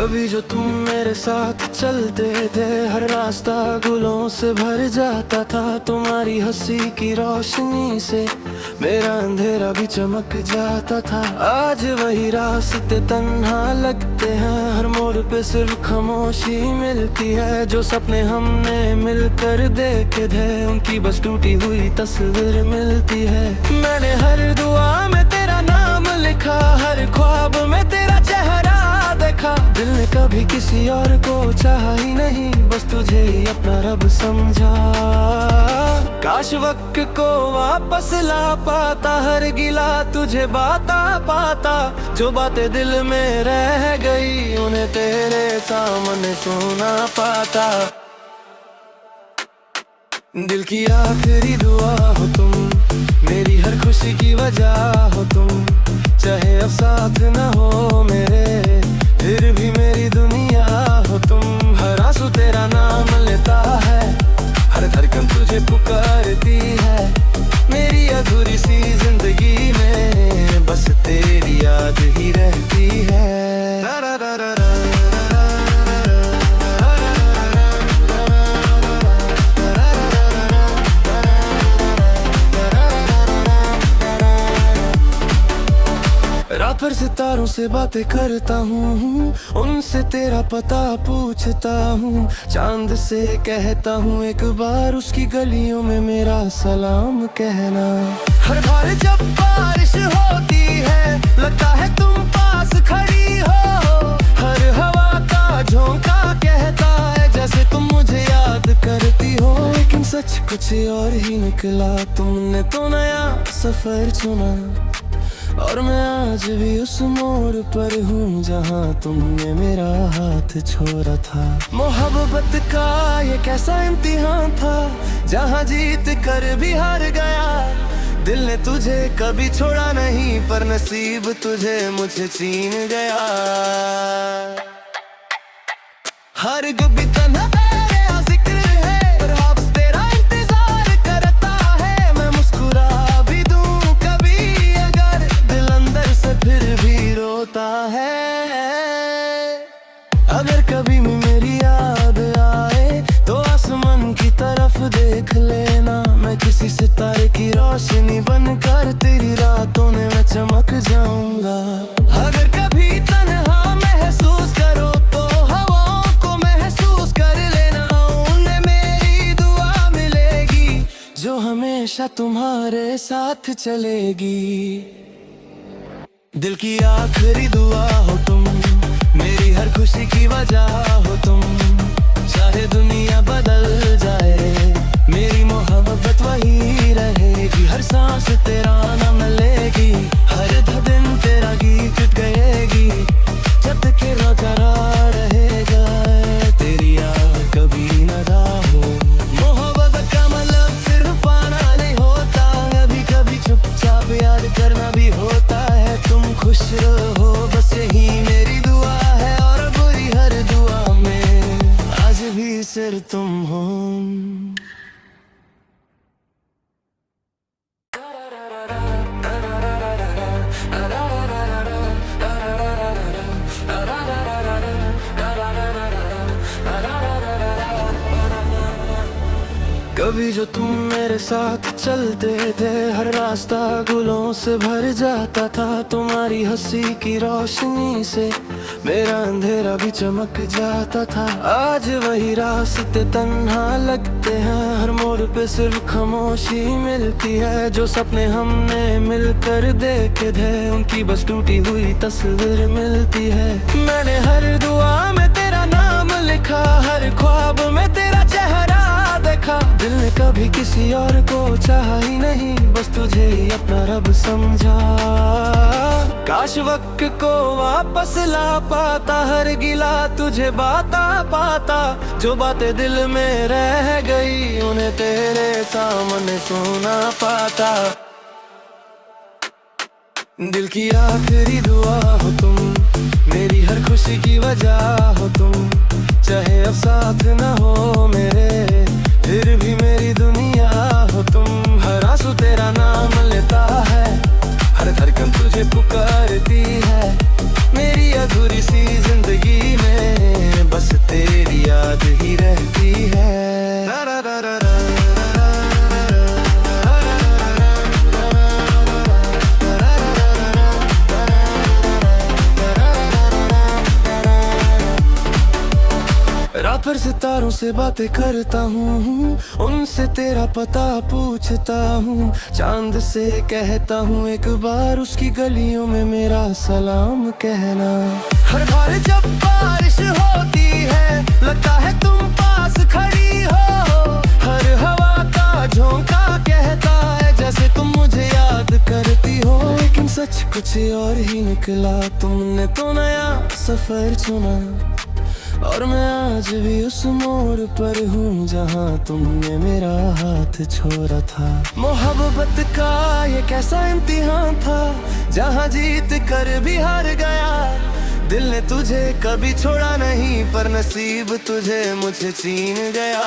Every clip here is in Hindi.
कभी जो तुम मेरे साथ चलते थे, हर रास्ता गुलों से भर जाता था। तुम्हारी हंसी की रोशनी से मेरा अंधेरा भी चमक जाता था। आज वही रास्ते तन्हा लगते हैं, हर मोड़ पे सिर्फ खामोशी मिलती है। जो सपने हमने मिलकर देखे थे, उनकी बस टूटी हुई तस्वीर मिलती है। मैंने हर दुआ में तेरा नाम लिखा, हर ख्वाब में तेरा चेहरा देखा। दिल ने कभी किसी और को चाहा ही नहीं, बस तुझे ही अपना रब समझा। काश वक्त को वापस ला पाता, हर गिला तुझे बाता पाता। जो बातें दिल में रह गई, उन्हें तेरे सामने सुना पाता। दिल की आखिरी दुआ हो तुम, मेरी हर खुशी की वजह हो तुम। चाहे अब साथ न हो मेरे, फिर भी मेरी दुनिया हो तुम। हर आंसू तेरा नाम लेता है, हर धड़कन तुझे पुकारती है। मेरी अधूरी सी जिंदगी में बस तेरी याद ही रहती है। रात भर सितारों से बातें करता हूँ, उनसे तेरा पता पूछता हूँ। चांद से कहता हूँ एक बार, उसकी गलियों में मेरा सलाम कहना। हर बार जब बारिश होती है, लगता है तुम पास खड़ी हो। हर हवा का झोंका कहता है जैसे तुम मुझे याद करती हो। लेकिन सच कुछ और ही निकला, तुमने तो नया सफर चुना। और मैं आज भी उस मोड़ पर हूँ, जहाँ तुमने मेरा हाथ छोड़ा था। मोहब्बत का ये कैसा इम्तिहान था, जहाँ जीत कर भी हार गया। दिल ने तुझे कभी छोड़ा नहीं, पर नसीब तुझे मुझे छीन गया। हर कभी तन्हा तेरा जिक्र है, पर आप तेरा इंतजार करता है। मैं मुस्कुरा भी दूं कभी अगर, दिल अंदर से फिर भी रोता है। अगर कभी भी मेरी याद आए, तो आसमान की तरफ देख लेना। मैं किसी सितारे की रोशनी बनकर तेरी रातों में मैं चमक जाऊंगा। अगर कभी तन्हा महसूस करो, तो हवाओं को महसूस कर लेना। उन्हें मेरी दुआ मिलेगी, जो हमेशा तुम्हारे साथ चलेगी। दिल की आखिरी दुआ हो तुम, मेरी हर खुशी की वजह हो तुम। चाहे दुनिया बदल जाए, मेरी मोहब्बत वही रहेगी। हर सांस तेरा नाम लेगी, हर दिन तेरा गीत गाएगी। जब तक ये नजारा रहेगा, तेरी याद कभी न हो। मोहब्बत का मतलब सिर्फ पाना नहीं होता, कभी कभी चुपचाप याद करना भी होता है। तुम खुश रहो बस यही मेरी दुआ है, और बुरी हर दुआ में आज भी सिर्फ तुम हो। कभी जो तुम मेरे साथ चलते थे, हर रास्ता गुलों से भर जाता था। तुम्हारी हंसी की रोशनी से मेरा अंधेरा भी चमक जाता था। आज वही रास्ते तन्हा लगते हैं, हर मोड़ पे सिर्फ खामोशी मिलती है। जो सपने हमने मिलकर देखे थे, उनकी बस टूटी हुई तस्वीर मिलती है। मैंने हर दुआ में तेरा नाम लिखा, हर ख्वाब में तेरा चेहरा देखा। दिल ने कभी किसी और को चाहा ही नहीं, बस तुझे ही अपना रब समझा। काश वक्त को वापस ला पाता, हर गिला तुझे बाता पाता। जो बातें दिल में रह गई, उन्हें तेरे सामने सुना पाता। दिल की आखिरी दुआ हो तुम, मेरी हर खुशी की वजह हो तुम। चाहे अब साथ न हो मेरे, फिर भी मेरी दुनिया हो तुम। हर आंसू तेरा नाम लेता है, हर धड़कन तुझे पुकारती है। मेरी अधूरी सी जिंदगी में सितारों से बातें करता हूँ, उनसे तेरा पता पूछता हूँ। चांद से कहता हूँ एक बार उसकी गलियों में मेरा सलाम कहना। हर बार जब बारिश होती है लगता है तुम पास खड़ी हो। हर हवा का झोंका कहता है जैसे तुम मुझे याद करती हो। लेकिन सच कुछ और ही निकला, तुमने तो नया सफर चुना। और मैं आज भी उस मोड़ पर हूँ जहाँ तुमने मेरा हाथ छोड़ा था। मोहब्बत का ये कैसा इम्तिहान था, जहाँ जीत कर भी हार गया। दिल ने तुझे कभी छोड़ा नहीं, पर नसीब तुझे मुझे छीन गया।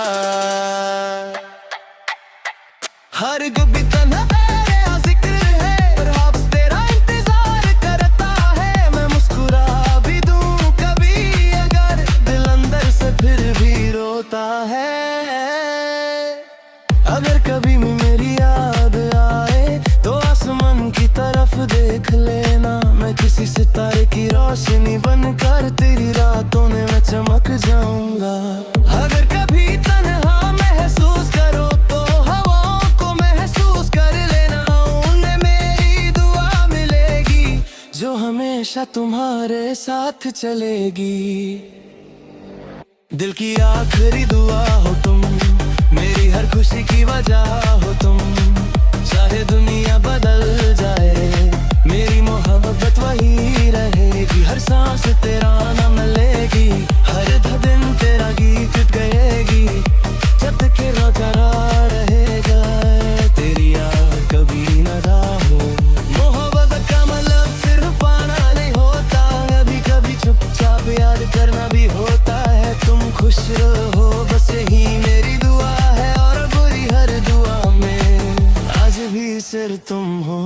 हर गुबी तन्हा तेरा जिक्र है, परहाप्स तेरा इंतजार करता है। मैं मुस्कुरा भी दूं कभी अगर दिल अंदर से फिर भी रोता है। अगर कभी भी मेरी याद आए तो आसमान की तरफ देख लेना। मैं किसी सितारे की रोशनी बनकर तेरी रातों में मैं चमक जाऊंगा। अगर कभी तन्हा महसूस करो तो हवाओं को महसूस कर लेना। उन्हें मेरी दुआ मिलेगी जो हमेशा तुम्हारे साथ चलेगी। दिल की आखिरी दुआ हो तुम, मेरी हर खुशी की वजह हो तुम। चाहे दुनिया बदल जाए मेरी मोहब्बत वही रहेगी। हर सांस तेरा नाम लेगी, हर दिन तेरा गीत गाएगी। जब तक रोता रहेगा तेरी याद कभी न हो। मोहब्बत का मतलब सिर्फ पाना नहीं होता, कभी कभी चुपचाप याद करना भी होता है। तुम खुश रहो बस यही मेरी दुआ है, और बुरी हर दुआ में आज भी सिर तुम हो।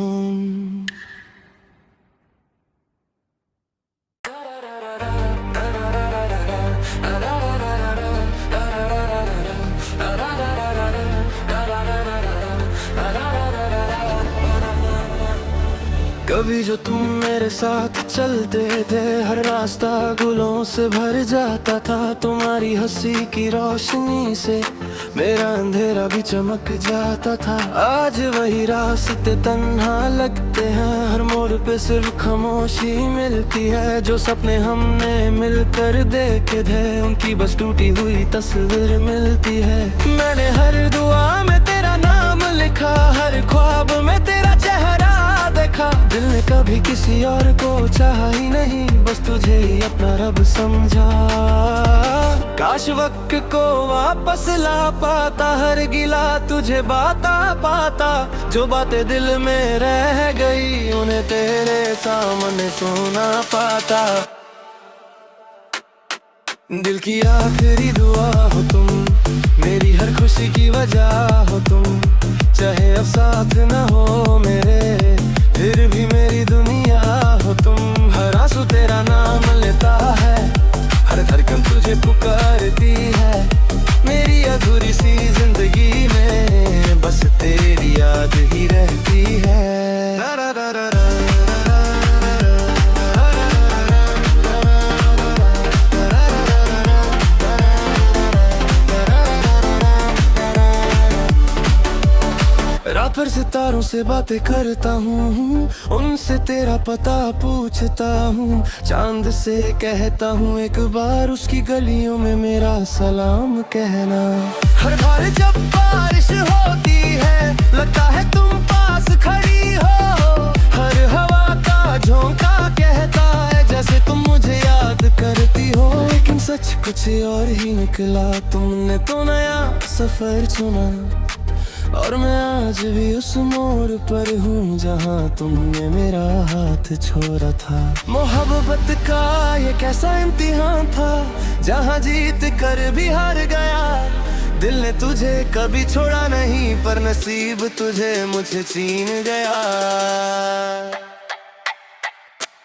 कभी जो तुम मेरे साथ चलते थे, हर रास्ता गुलों से भर जाता था। तुम्हारी हंसी की रोशनी से मेरा अंधेरा भी चमक जाता था। आज वही रास्ते तन्हा लगते हैं, हर मोड़ पे सिर्फ खामोशी मिलती है। जो सपने हमने मिलकर देखे थे उनकी बस टूटी हुई तस्वीर मिलती है। मैंने हर दुआ में तेरा नाम लिखा, हर ख्वाब में तेरा चेहरा देखा। दिल ने कभी किसी और को चाहा ही नहीं, बस तुझे ही अपना रब समझा। काश वक्त को वापस ला पाता, हर गिला तुझे बाता पाता। जो बातें दिल में रह गई उन्हें तेरे सामने सुना पाता। दिल की आखिरी दुआ हो तुम, मेरी हर खुशी की वजह हो तुम। चाहे अब साथ न हो मेरे, फिर भी मेरी दुनिया हो तुम। हर आंसू तेरा नाम लेता है, हर धड़कन तुझे पुकारती है। मेरी अधूरी सी जिंदगी में बस तेरी याद ही रहती है। रात भर सितारों से बातें करता हूँ, उनसे तेरा पता पूछता हूँ। चांद से कहता हूँ एक बार उसकी गलियों में मेरा सलाम कहना। हर बार जब बारिश होती है लगता है तुम पास खड़ी हो। हर हवा का झोंका कहता है जैसे तुम मुझे याद करती हो। लेकिन सच कुछ और ही निकला, तुमने तो नया सफर चुना। और मैं आज भी उस मोड़ पर हूँ जहाँ तुमने मेरा हाथ छोड़ा था। मोहब्बत का ये कैसा इम्तिहान था, जहाँ जीत कर भी हार गया। दिल ने तुझे कभी छोड़ा नहीं, पर नसीब तुझे मुझे छीन गया।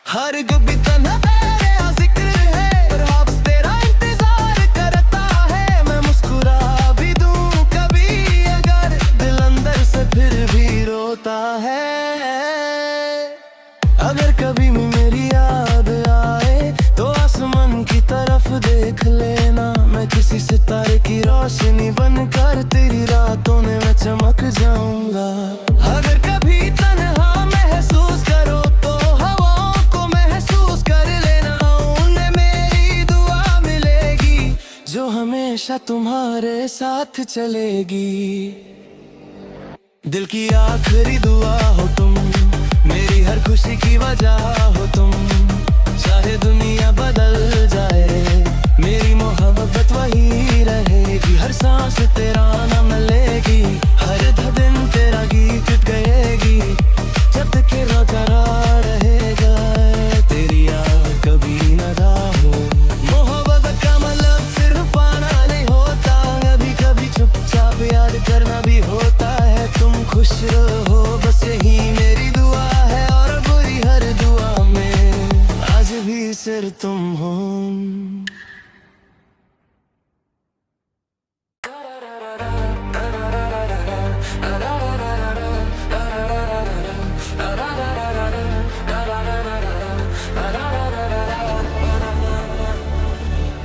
हर गुबी तन्हा तेरा जिक्र है, परहाप्स तेरा इंतजार करता है। मैं मुस्कुरा भी दूं कभी अगर दिल अंदर से फिर भी रोता है। अगर कभी भी मेरी याद आए तो आसमान की तरफ देख लेना। मैं किसी सितारे की रोशनी बनकर तेरी रातों में मैं चमक जाऊंगा। अगर कभी तन्हा महसूस करो तो हवाओं को महसूस कर लेना, उन्हें मेरी दुआ मिलेगी जो हमेशा तुम्हारे साथ चलेगी। दिल की आखिरी दुआ हो तुम, मेरी हर खुशी की वजह हो तुम। चाहे दुनिया बदल जाए, मेरी मोहब्बत वही रहेगी। हर सांस तेरा नाम लेगी, हर दिन तेरा गीत गाएगी। जब तक ये बरकरार रहेगा, तेरी याद कभी न हो। मोहब्बत का मतलब सिर्फ पाना नहीं होता, कभी कभी चुपचाप याद करना भी होता है। तुम खुश रहो बस यही मेरी दुआ है, और बुरी हर दुआ में आज भी सिर्फ तुम हो।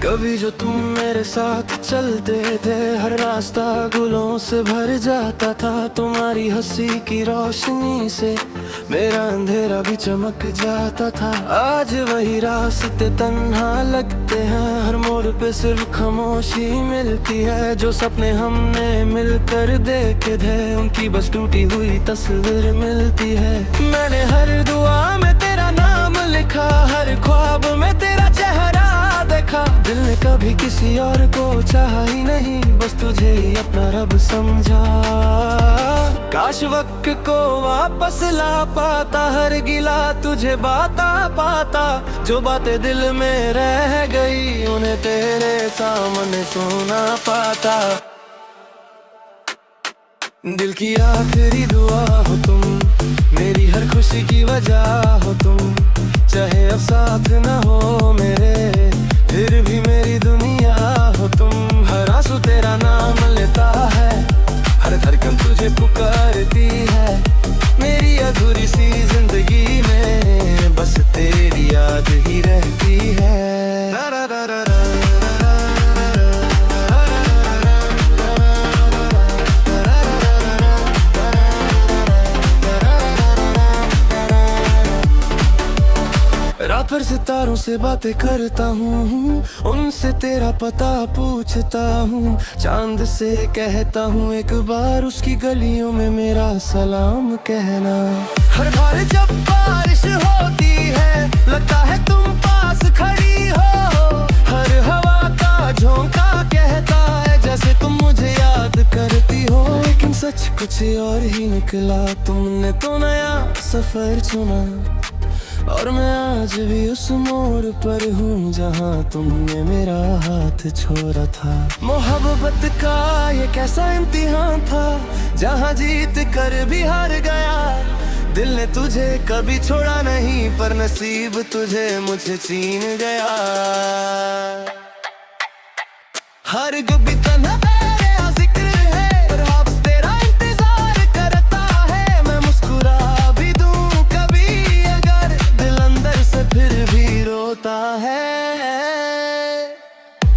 कभी जो तुम मेरे साथ चलते थे, हर रास्ता गुलों से भर जाता था। तुम्हारी हंसी की रोशनी से मेरा अंधेरा भी चमक जाता था। आज वही रास्ते तन्हा लगते हैं, हर मोड़ पे सिर्फ खामोशी मिलती है। जो सपने हमने मिलकर देखे थे, उनकी बस टूटी हुई तस्वीर मिलती है। मैंने हर दुआ में तेरा नाम लिखा, हर ख्वाब में तेरा चेहरा देखा। दिल ने कभी किसी और को चाहा ही नहीं, बस तुझे ही अपना रब समझा। काश वक्त को वापस ला पाता, हर गिला तुझे बाता पाता। जो बातें दिल में रह गई, उन्हें तेरे सामने सुना पाता। दिल की आखिरी दुआ हो तुम, मेरी हर खुशी की वजह हो तुम। चाहे अब साथ न हो मेरे, फिर भी मेरी दुनिया हो तुम। हर आंसू तेरा नाम लेता है, हर धड़कन तुझे पुकारती है। मेरी अधूरी सी जिंदगी में बस तेरी याद ही रहती है। रात भर सितारों से बातें करता हूँ, उनसे तेरा पता पूछता हूँ। चांद से कहता हूँ एक बार, उसकी गलियों में मेरा सलाम कहना। हर बार जब बारिश होती है, लगता है तुम पास खड़ी हो। हर हवा का झोंका कहता है जैसे तुम मुझे याद करती हो। लेकिन सच कुछ और ही निकला, तुमने तो नया सफर चुना। और मैं आज भी उस मोड़ पर हूँ जहाँ तुमने मेरा हाथ छोड़ा था। मोहब्बत का ये कैसा इम्तिहान था, जहाँ जीत कर भी हार गया। दिल ने तुझे कभी छोड़ा नहीं, पर नसीब तुझे मुझे छीन गया। हर गुबी तन्हा तेरा जिक्र है, पर आप तेरा इंतजार करता है। मैं मुस्कुरा भी दूं कभी अगर, दिल अंदर से फिर भी रोता है।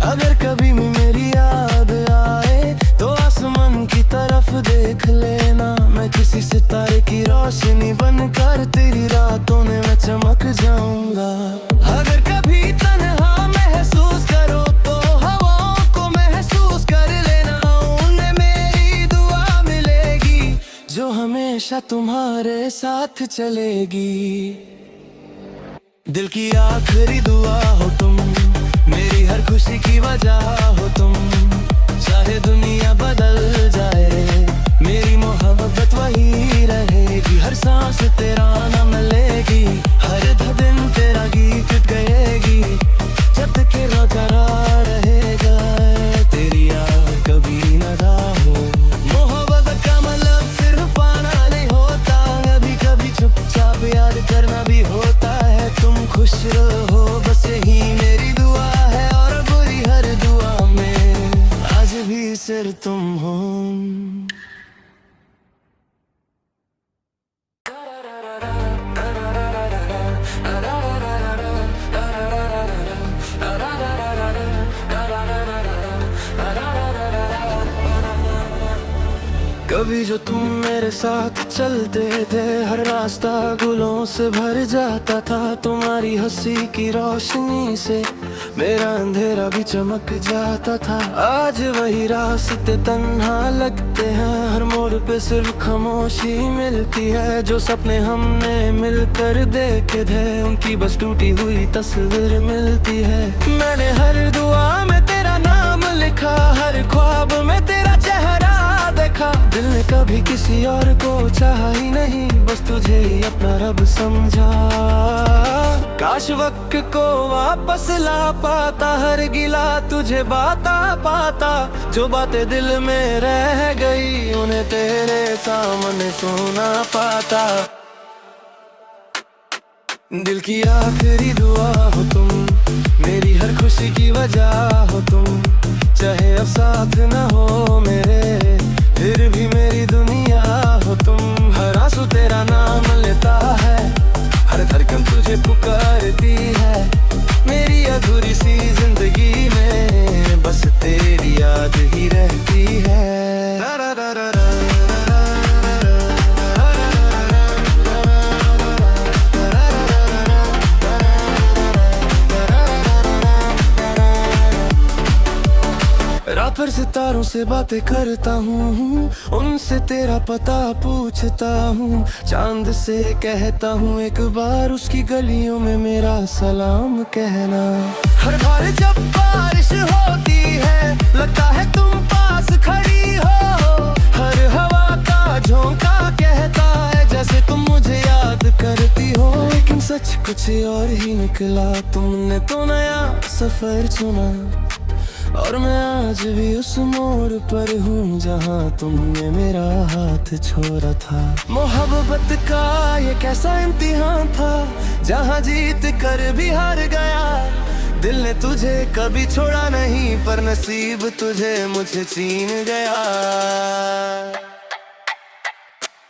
अगर कभी भी मेरी याद आए, तो आसमान की तरफ देख लेना। मैं किसी सितारे की रोशनी बनकर तेरी रातों में मैं चमक जाऊंगा। अगर कभी तन्हा महसूस करो तो हवाओं को महसूस कर लेना, उन्हें मेरी दुआ मिलेगी जो हमेशा तुम्हारे साथ चलेगी। दिल की आखिरी दुआ हो तुम, मेरी हर खुशी की वजह हो तुम। चाहे दुनिया बदल जाए, मेरी मोहब्बत वही रहेगी। हर सांस तेरा नाम लेगी, हर दिन तेरा गीत गाएगी। जब तक ये बरकरार रहेगा, तेरी याद कभी न हो। मोहब्बत का मतलब सिर्फ पाना नहीं होता, कभी कभी चुपचाप याद करना भी होता है। तुम खुश रहो बस यही मेरी दुआ है, और बुरी हर दुआ में आज भी सिर्फ तुम हो। कभी जो तुम मेरे साथ चलते थे, हर रास्ता गुलों से भर जाता था। तुम्हारी हंसी की रोशनी से मेरा अंधेरा भी चमक जाता था। आज वही रास्ते तन्हा लगते हैं, हर मोड़ पे सिर्फ खामोशी मिलती है। जो सपने हमने मिलकर देखे थे, उनकी बस टूटी हुई तस्वीर मिलती है। मैंने हर दुआ में तेरा नाम लिखा, हर ख्वाब में तेरा चेहरा देखा। दिल ने कभी किसी और को चाहा ही नहीं, बस तुझे ही अपना रब समझा। काश वक्त को वापस ला पाता, हर गिला तुझे बाता पाता। जो बातें दिल में रह गई, उन्हें तेरे सामने सुना पाता। दिल की आखिरी दुआ हो तुम, मेरी हर खुशी की वजह हो तुम। चाहे अब साथ न हो मेरे, फिर भी मेरी दुनिया हो तुम। हर आंसू तेरा नाम लेता है, हर धड़कन तुझे पुकारती है। मेरी अधूरी सी जिंदगी में बस तेरी याद ही रहती है। रात भर सितारों से बातें करता हूँ, उनसे तेरा पता पूछता हूँ। चांद से कहता हूँ एक बार, उसकी गलियों में मेरा सलाम कहना। हर बार जब बारिश होती है, लगता है तुम पास खड़ी हो। हर हवा का झोंका कहता है जैसे तुम मुझे याद करती हो। लेकिन सच कुछ और ही निकला, तुमने तो नया सफर चुना। और मैं आज भी उस मोड़ पर हूँ, जहाँ तुमने मेरा हाथ छोड़ा था। मोहब्बत का ये कैसा इम्तिहान था, जहाँ जीत कर भी हार गया। दिल ने तुझे कभी छोड़ा नहीं, पर नसीब तुझे मुझे छीन गया।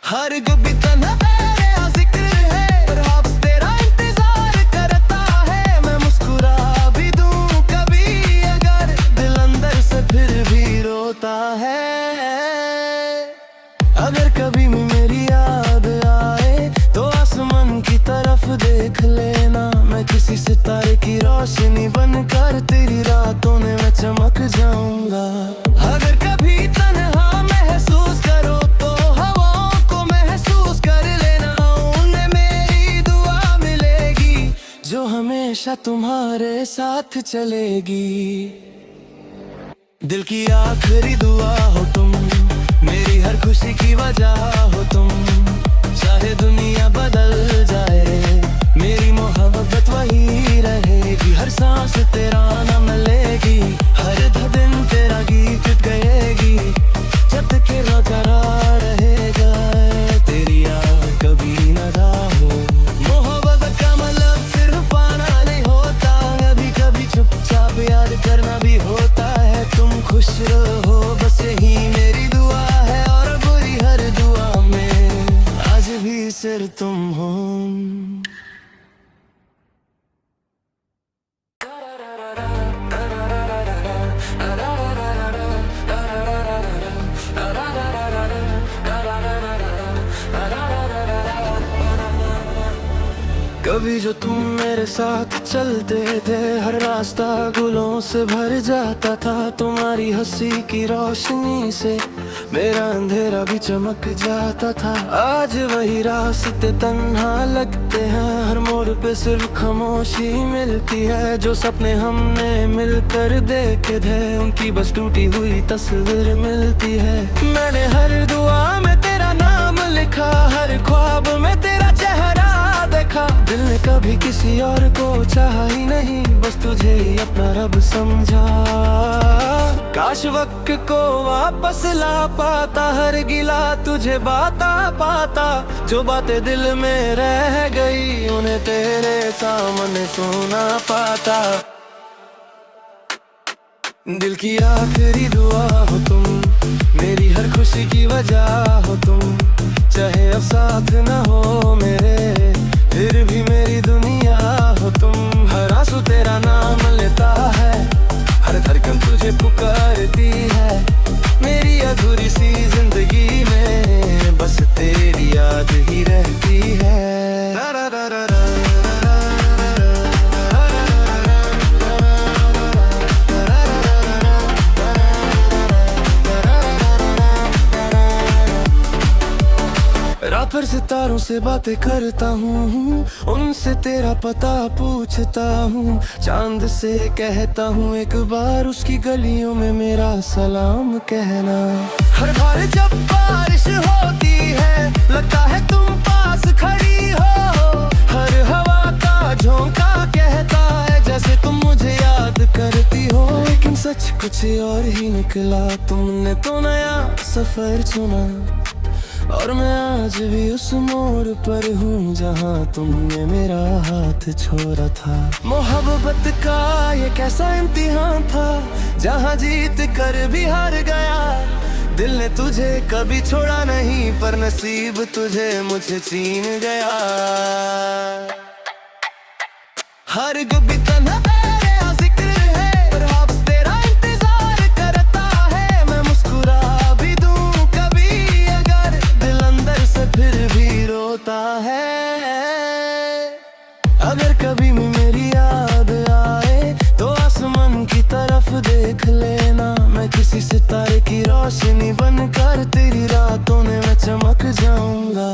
हर गुबी तना तेरा जिक्र है, पर वापस तेरा इंतजार करता है। मैं मुस्कुरा भी दूं कभी अगर, दिल अंदर से फिर भी रोता है। अगर कभी भी मेरी याद आए, तो आसमान की तरफ देख लेना। मैं किसी सितारे की रोशनी बनकर तेरी रातों में मैं चमक जाऊंगा। अगर कभी तन्हा महसूस करो, तो हवाओं को महसूस कर लेना। उन्हें मेरी दुआ मिलेगी, जो हमेशा तुम्हारे साथ चलेगी। दिल की आखिरी दुआ हो तुम, मेरी हर खुशी की वजह हो तुम। चाहे दुनिया बदल जाए, मेरी मोहब्बत वही रहेगी। हर सांस तेरा नाम लेगी, हर दिन तेरा गीत गाएगी। जब तक ये बरकरार रहेगा, तेरी याद कभी न हो। मोहब्बत का मतलब सिर्फ पाना नहीं होता, कभी कभी चुपचाप याद करना भी होता है। तुम खुश रहो बस यही मेरी दुआ है, और बुरी हर दुआ में आज भी सिर्फ तुम हो। कभी जो तुम मेरे साथ चलते थे, हर रास्ता गुलों से भर जाता था। तुम्हारी हंसी की रोशनी से मेरा अंधेरा भी चमक जाता था। आज वही रास्ते तन्हा लगते हैं, हर मोड़ पे सिर्फ खामोशी मिलती है। जो सपने हमने मिलकर देखे थे, उनकी बस टूटी हुई तस्वीर मिलती है। मैंने हर दुआ में तेरा नाम लिखा, हर ख्वाब में तेरा चेहरा देखा। दिल ने कभी किसी और को चाहा ही नहीं, बस तुझे ही अपना रब समझा। काश वक्त को वापस ला पाता, हर गिला तुझे बाता पाता। जो बातें दिल में रह गई, उन्हें तेरे सामने सुना पाता। दिल की आखिरी दुआ हो तुम, मेरी हर खुशी की वजह हो तुम। चाहे अब साथ न हो मेरे, फिर भी मेरी दुनिया हो तुम। हर आंसू तेरा नाम लेता है, हर धड़कन तुझे पुकारती है। मेरी अधूरी सी जिंदगी में भर सितारों से बातें करता हूँ, उनसे तेरा पता पूछता हूँ। चांद से कहता हूँ एक बार उसकी गलियों में मेरा सलाम कहना। हर बार जब बारिश होती है लगता है तुम पास खड़ी हो। हर हवा का झोंका कहता है जैसे तुम मुझे याद करती हो। लेकिन सच कुछ और ही निकला, तुमने तो नया सफर चुना। और मैं आज भी उस मोड़ पर हूँ जहाँ तुमने मेरा हाथ छोड़ा था। मोहब्बत का ये कैसा इम्तिहान था, जहाँ जीत कर भी हार गया। दिल ने तुझे कभी छोड़ा नहीं, पर नसीब तुझे मुझे छीन गया। हर कभी तन्हा तेरा जिक्र है, पर आप तेरा इंतजार करता है। मैं मुस्कुरा भी दूं कभी अगर दिल अंदर से फिर भी रोता है। अगर कभी भी मेरी याद आए तो आसमान की तरफ देख लेना। मैं किसी सितारे की रोशनी बनकर तेरी रातों में मैं चमक जाऊंगा।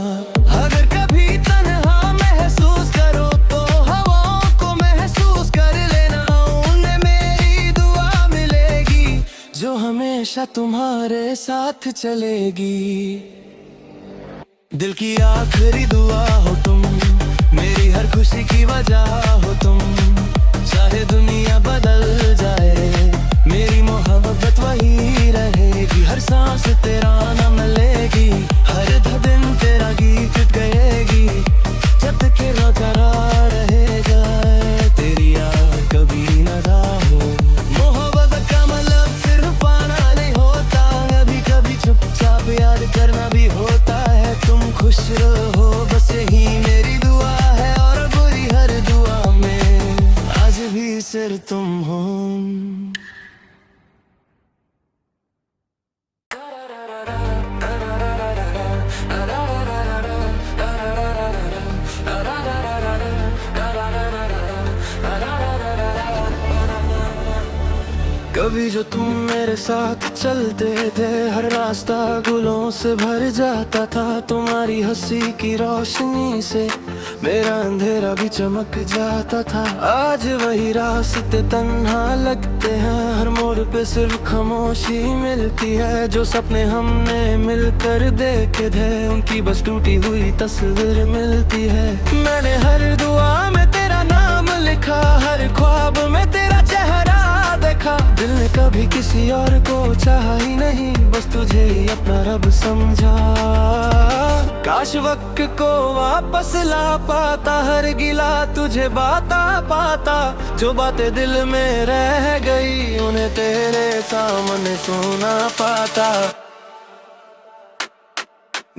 अगर कभी तन्हा महसूस करो तो हवाओं को महसूस कर लेना। उन्हें मेरी दुआ मिलेगी जो हमेशा तुम्हारे साथ चलेगी। दिल की आखिरी दुआ हो तुम, मेरी हर खुशी की वजह हो तुम। चाहे दुनिया बदल जाए मेरी मोहब्बत वही रहेगी। हर सांस तेरा नाम लेगी, हर दिन तेरा गीत गाएगी। जब तक ये करार रहेगा तेरी याद कभी न हो। मोहब्बत का मतलब सिर्फ पाना नहीं होता, कभी कभी चुपचाप याद करना भी होता है। तुम खुश रहो बस यही मेरी दुआ है, और बुरी हर दुआ में आज भी सिर्फ तुम हो। कभी जो तुम मेरे साथ चलते थे, हर रास्ता गुलों से भर जाता था। तुम्हारी हंसी की रोशनी से मेरा अंधेरा भी चमक जाता था। आज वही रास्ते तन्हा लगते हैं, हर मोड़ पे सिर्फ खामोशी मिलती है। जो सपने हमने मिलकर देखे थे उनकी बस टूटी हुई तस्वीर मिलती है। मैंने हर दुआ में तेरा नाम लिखा, हर ख्वाब में तेरा चेहरा देखा। दिल ने कभी किसी और को चाहा ही नहीं, बस तुझे ही अपना रब समझा। काश वक्त को वापस ला पाता, हर गिला तुझे बाता पाता। जो बातें दिल में रह गई उन्हें तेरे सामने सुना पाता।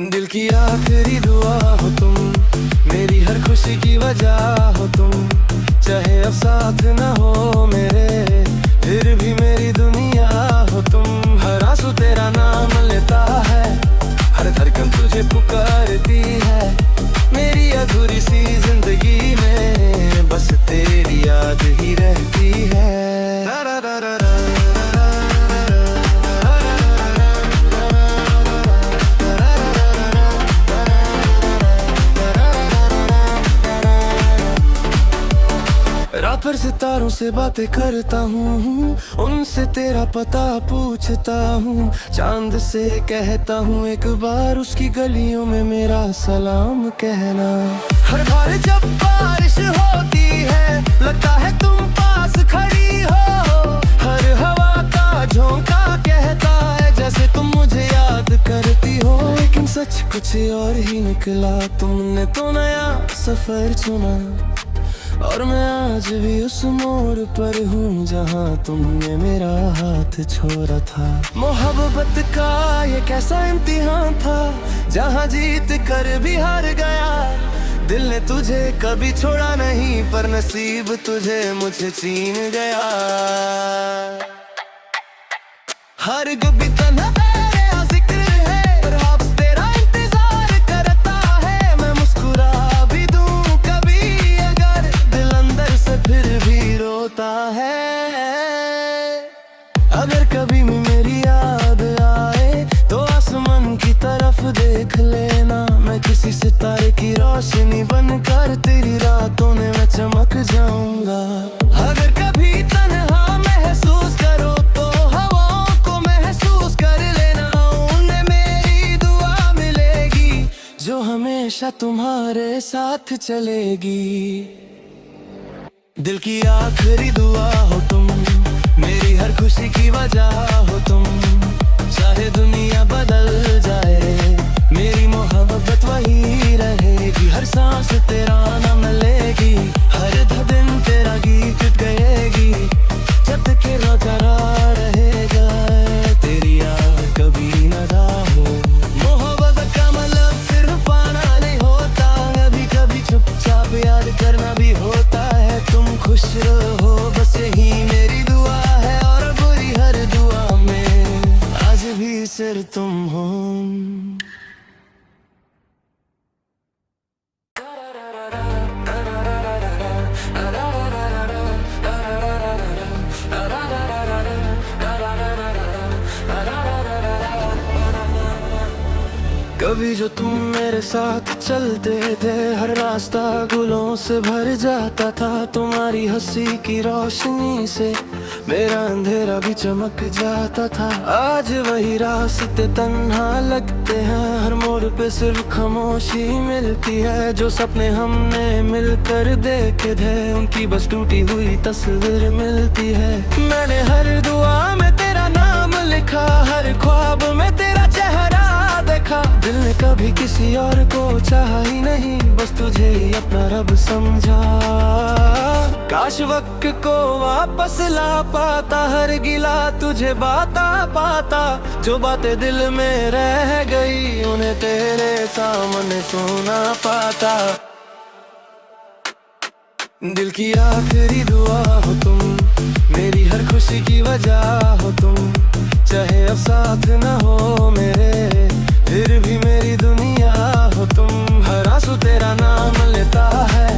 दिल की आखिरी दुआ हो तुम, मेरी हर खुशी की वजह हो तुम। चाहे अब साथ न हो मेरे, फिर भी मेरी दुनिया हो तुम। हर आंसू तेरा नाम लेता है, हर धड़कन तुझे पुकारती है। मेरी अधूरी सी जिंदगी में बस तेरी याद ही रहती है। रात भर सितारों से बातें करता हूँ, उनसे तेरा पता पूछता हूँ। चांद से कहता हूँ एक बार उसकी गलियों में मेरा सलाम कहना। हर बार जब बारिश होती है लगता है तुम पास खड़ी हो। हर हवा का झोंका कहता है जैसे तुम मुझे याद करती हो। लेकिन सच कुछ और ही निकला, तुमने तो नया सफर चुना। और मैं आज भी उस मोड़ पर हूँ जहाँ तुमने मेरा हाथ छोड़ा था। मोहब्बत का ये कैसा इम्तिहान था, जहाँ जीत कर भी हार गया। दिल ने तुझे कभी छोड़ा नहीं, पर नसीब तुझे मुझे छीन गया। हर कभी तन्हा तेरा जिक्र है, पर आप तेरा इंतजार करता है। मैं मुस्कुरा भी दूं कभी अगर दिल अंदर से फिर भी रोता है। अगर कभी भी मेरी याद आए तो आसमान की तरफ देख लेना। मैं किसी से बनकर तेरी रातों में मैं चमक जाऊंगा। अगर कभी तन्हा महसूस करो तो हवाओं को महसूस कर लेना, उन्हें मेरी दुआ मिलेगी जो हमेशा तुम्हारे साथ चलेगी। दिल की आखिरी दुआ हो तुम, मेरी हर खुशी की वजह हो तुम। चाहे दुनिया बदल जाए, मेरी मोहब्बत वही रहेगी। हर सांस तेरा नाम लेगी, हर दिन तेरा गीत गाएगी। जब तक ये रोजा रहेगा, तेरी याद कभी न हो। मोहब्बत का मतलब सिर्फ पाना नहीं होता, कभी कभी चुपचाप याद करना भी होता है। तुम खुश रहो बस यही मेरी दुआ है, और बुरी हर दुआ में आज भी सिर तुम हो। कभी जो तुम मेरे साथ चलते थे, हर रास्ता गुलों से भर जाता था। तुम्हारी हंसी की रोशनी से मेरा अंधेरा भी चमक जाता था। आज वही रास्ते तन्हा लगते हैं, हर मोड़ पे सिर्फ खामोशी मिलती है। जो सपने हमने मिलकर देखे थे, उनकी बस टूटी हुई तस्वीर मिलती है। मैंने हर दुआ में तेरा नाम लिखा, हर ख्वाब में तेरा चेहरा देखा। दिल ने कभी किसी और को चाहा ही नहीं, बस तुझे ही अपना रब समझा। काश वक्त को वापस ला पाता, हर गिला तुझे बाता पाता। जो बातें दिल में रह गई, उन्हें तेरे सामने सुना पाता। दिल की आखिरी दुआ हो तुम, मेरी हर खुशी की वजह हो तुम। चाहे अब साथ न हो मेरे, फिर भी मेरी दुनिया हो तुम। हर आंसू तेरा नाम लेता है,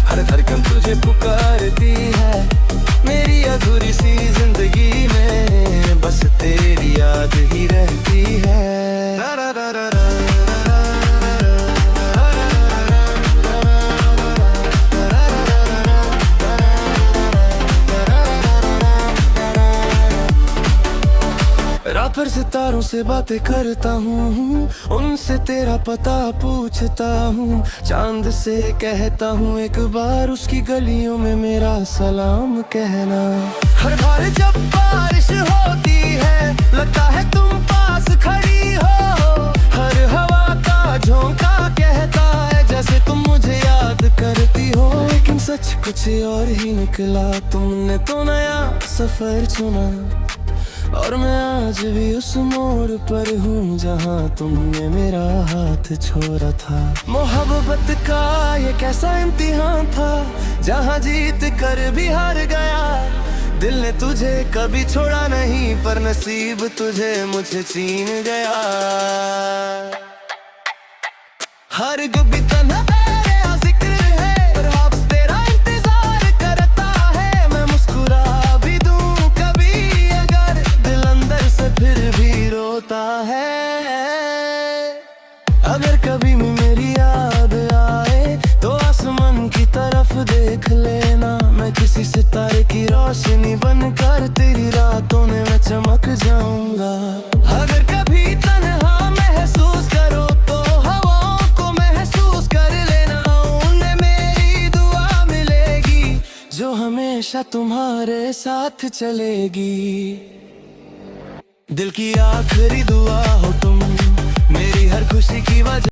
हर धड़कन तुझे पुकारती है। मेरी अधूरी सी जिंदगी में बस तेरी याद ही रहती है। रात भर सितारों से बातें करता हूँ, उनसे तेरा पता पूछता हूँ। चांद से कहता हूँ एक बार, उसकी गलियों में मेरा सलाम कहना। हर बार जब बारिश होती है, लगता है तुम पास खड़ी हो। हर हवा का झोंका कहता है जैसे तुम मुझे याद करती हो। लेकिन सच कुछ और ही निकला, तुमने तो नया सफर चुना। और मैं आज भी उस मोड़ पर हूँ जहाँ तुमने मेरा हाथ छोड़ा था। मोहब्बत का ये कैसा इम्तिहान था, जहाँ जीत कर भी हार गया। दिल ने तुझे कभी छोड़ा नहीं, पर नसीब तुझे मुझे छीन गया। हर गुबी तन्हा तेरा जिक्र है, पर आप तेरा इंतजार करता है। मैं मुस्कुरा भी दूं कभी अगर, दिल अंदर से फिर भी रोता है। अगर कभी भी मेरी याद आए, तो आसमान की तरफ देख लेना। मैं किसी सितारे की रोशनी बनकर तेरी रातों में मैं चमक जाऊंगा। अगर कभी तन्हा महसूस करो तो हवाओं को महसूस कर लेना, उन्हें मेरी दुआ मिलेगी जो हमेशा तुम्हारे साथ चलेगी। दिल की आखिरी दुआ हो तुम,